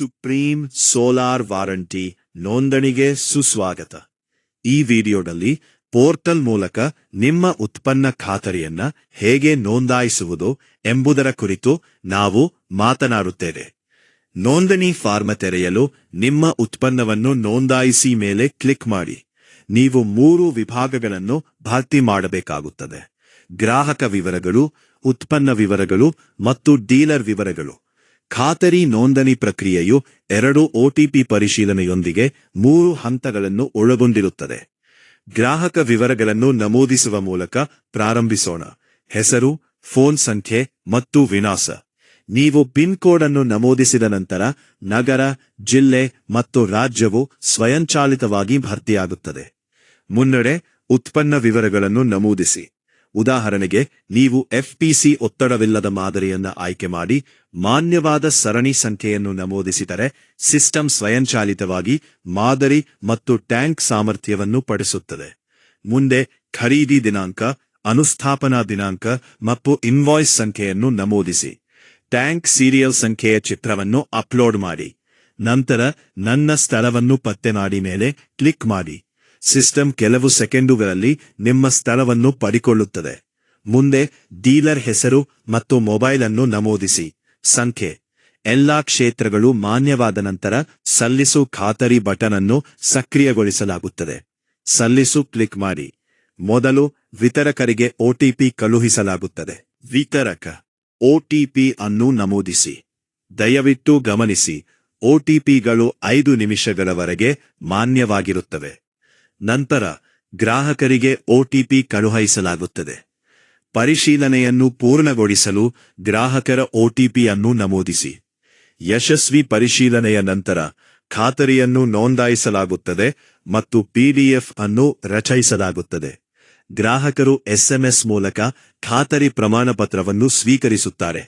Supreme solar warranty ನೋಂದಣಿಗೆ ಸುಸ್ವಾಗತ. ಈ ವಿಡಿಯೋದಲ್ಲಿ ಪೋರ್ಟಲ್ ಮೂಲಕ ನಿಮ್ಮ ಉತ್ಪನ್ನ ಖಾತರಿಯನ್ನ ಹೇಗೆ ನೋಂದಾಯಿಸುವುದು ಎಂಬುದರ ಕುರಿತು ನಾವು ಮಾತನಾಡುತ್ತೇವೆ. ನೋಂದಣಿ ಫಾರ್ಮ್ ತೆರೆಯಲು ನಿಮ್ಮ ಉತ್ಪನ್ನವನ್ನು ನೋಂದಾಯಿಸಿ ಮೇಲೆ ಕ್ಲಿಕ್ ಮಾಡಿ. ನೀವು 3 ವಿಭಾಗಗಳನ್ನು ಭರ್ತಿ ಮಾಡಬೇಕಾಗುತ್ತದೆ: ಗ್ರಾಹಕ ವಿವರಗಳು, ಉತ್ಪನ್ನ ವಿವರಗಳು ಮತ್ತು ಡೀಲರ್ ವಿವರಗಳು. ಖಾತರಿ ನೋಂದಣಿ ಪ್ರಕ್ರಿಯೆಯು 2 OTP ಪರಿಶೀಲನೆಯೊಂದಿಗೆ 3 ಹಂತಗಳನ್ನು ಒಳಗೊಂಡಿರುತ್ತದೆ. ಗ್ರಾಹಕ ವಿವರಗಳನ್ನು ನಮೂದಿಸುವ ಮೂಲಕ ಪ್ರಾರಂಭಿಸೋಣ. ಹೆಸರು, ಫೋನ್ ಸಂಖ್ಯೆ ಮತ್ತು ವಿಳಾಸ. ನೀವು ಪಿನ್ ಕೋಡ್ ಅನ್ನು ನಮೂದಿಸಿದ ನಂತರ ನಗರ, ಜಿಲ್ಲೆ ಮತ್ತು ರಾಜ್ಯವು ಸ್ವಯಂಚಾಲಿತವಾಗಿ ಭರ್ತಿಯಾಗುತ್ತದೆ. ಮುನ್ನಡೆ ಉತ್ಪನ್ನ ವಿವರಗಳನ್ನು ನಮೂದಿಸಿ. ಉದಾಹರಣೆಗೆ, ನೀವು FPC ಒತ್ತಡವಿಲ್ಲದ ಮಾದರಿಯನ್ನು ಆಯ್ಕೆ ಮಾಡಿ ಮಾನ್ಯವಾದ ಸರಣಿ ಸಂಖ್ಯೆಯನ್ನು ನಮೂದಿಸಿದರೆ ಸಿಸ್ಟಮ್ ಸ್ವಯಂಚಾಲಿತವಾಗಿ ಮಾದರಿ ಮತ್ತು ಟ್ಯಾಂಕ್ ಸಾಮರ್ಥ್ಯವನ್ನು ಪಡಿಸುತ್ತದೆ. ಮುಂದೆ ಖರೀದಿ ದಿನಾಂಕ, ಅನುಸ್ಥಾಪನಾ ದಿನಾಂಕ ಮತ್ತು ಇನ್ವಾಯ್ಸ್ ಸಂಖ್ಯೆಯನ್ನು ನಮೂದಿಸಿ. ಟ್ಯಾಂಕ್ ಸೀರಿಯಲ್ ಸಂಖ್ಯೆಯ ಚಿತ್ರವನ್ನು ಅಪ್ಲೋಡ್ ಮಾಡಿ. ನಂತರ ನನ್ನ ಸ್ಥಳವನ್ನು ಪತ್ತೆ ಮಾಡಿ ಮೇಲೆ ಕ್ಲಿಕ್ ಮಾಡಿ. ಸಿಸ್ಟಮ್ ಕೆಲವು ಸೆಕೆಂಡುಗಳಲ್ಲಿ ನಿಮ್ಮ ಸ್ಥಳವನ್ನು ಪಡೆದುಕೊಳ್ಳುತ್ತದೆ. ಮುಂದೆ ಡೀಲರ್ ಹೆಸರು ಮತ್ತು ಮೊಬೈಲ್ ಅನ್ನು ನಮೂದಿಸಿ. ಸಂಖ್ಯೆ. ಎಲ್ಲಾ ಕ್ಷೇತ್ರಗಳು ಮಾನ್ಯವಾದ ನಂತರ ಸಲ್ಲಿಸು ಖಾತರಿ ಬಟನ್ ಅನ್ನು ಸಕ್ರಿಯಗೊಳಿಸಲಾಗುತ್ತದೆ. ಸಲ್ಲಿಸು ಕ್ಲಿಕ್ ಮಾಡಿ. ಮೊದಲು ವಿತರಕರಿಗೆ OTP ಕಳುಹಿಸಲಾಗುತ್ತದೆ. ವಿತರಕ OTP ಅನ್ನು ನಮೂದಿಸಿ. ದಯವಿಟ್ಟು ಗಮನಿಸಿ, OTPಗಳು 5 ನಿಮಿಷಗಳವರೆಗೆ ಮಾನ್ಯವಾಗಿರುತ್ತವೆ. ನಂತರ ಗ್ರಾಹಕರಿಗೆ OTP ಕಳುಹಿಸಲಾಗುತ್ತದೆ. ಪರಿಶೀಲನೆಯನ್ನು ಪೂರ್ಣಗೊಳಿಸಲು ಗ್ರಾಹಕರ OTP ಅನ್ನು ನಮೂದಿಸಿ. ಯಶಸ್ವಿ ಪರಿಶೀಲನೆಯ ನಂತರ ಖಾತರಿಯನ್ನು ನೋಂದಾಯಿಸಲಾಗುತ್ತದೆ ಮತ್ತು PDF ಅನ್ನು ರಚಿಸಲಾಗುತ್ತದೆ. ಗ್ರಾಹಕರು SMS ಮೂಲಕ ಖಾತರಿ ಪ್ರಮಾಣಪತ್ರವನ್ನು ಸ್ವೀಕರಿಸುತ್ತಾರೆ.